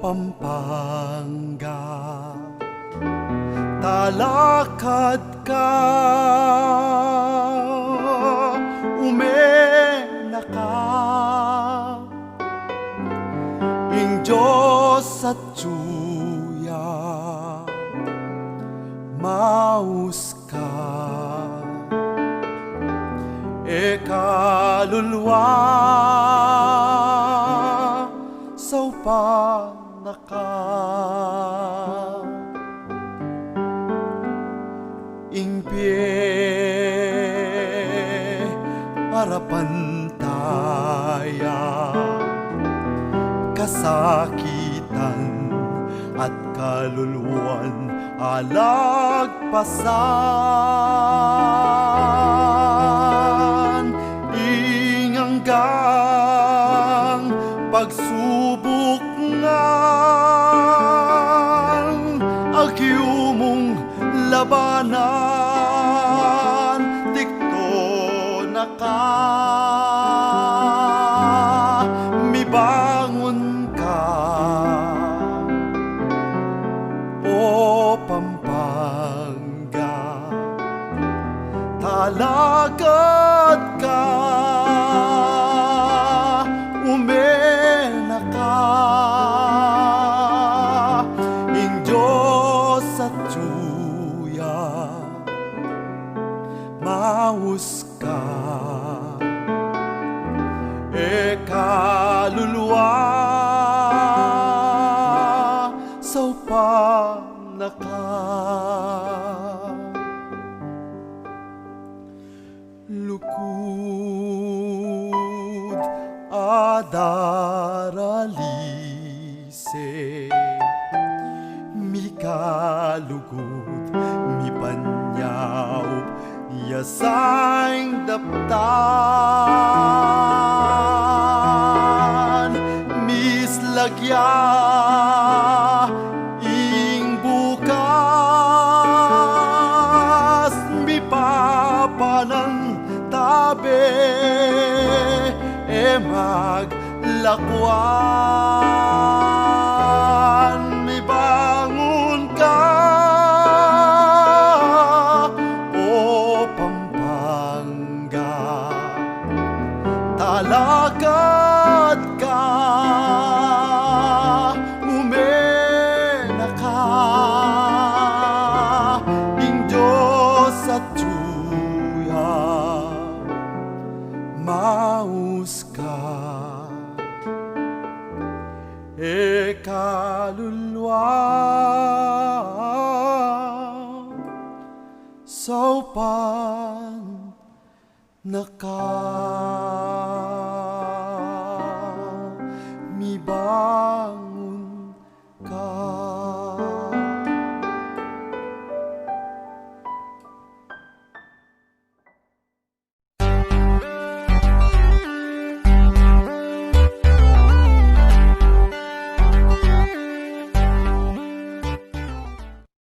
Pampanga, talakad ka, umena ka, ing Diyos at Diya, maus ka, kaluluwa saupa naka, ing pie harapan taya, kasakitan at kaluluwan alagpasan, inganggang pagsubok ngang agyumong labanan, tikto na ka, mibangun ka, o Pampanga, talagad ka, umena ka, ing Diyos at Diya, maus ka, kaluluwa saupa naka, lukod adaralise, mikalugod mipanyaw yasaing daptan, mislagya ing bukas, mipapanan tabi maglakwan, mibangun ka, o Pampanga, talagad ka, umena ka, ing Diyos at Diya, maus ka, kaluluwa saupan naka, mibang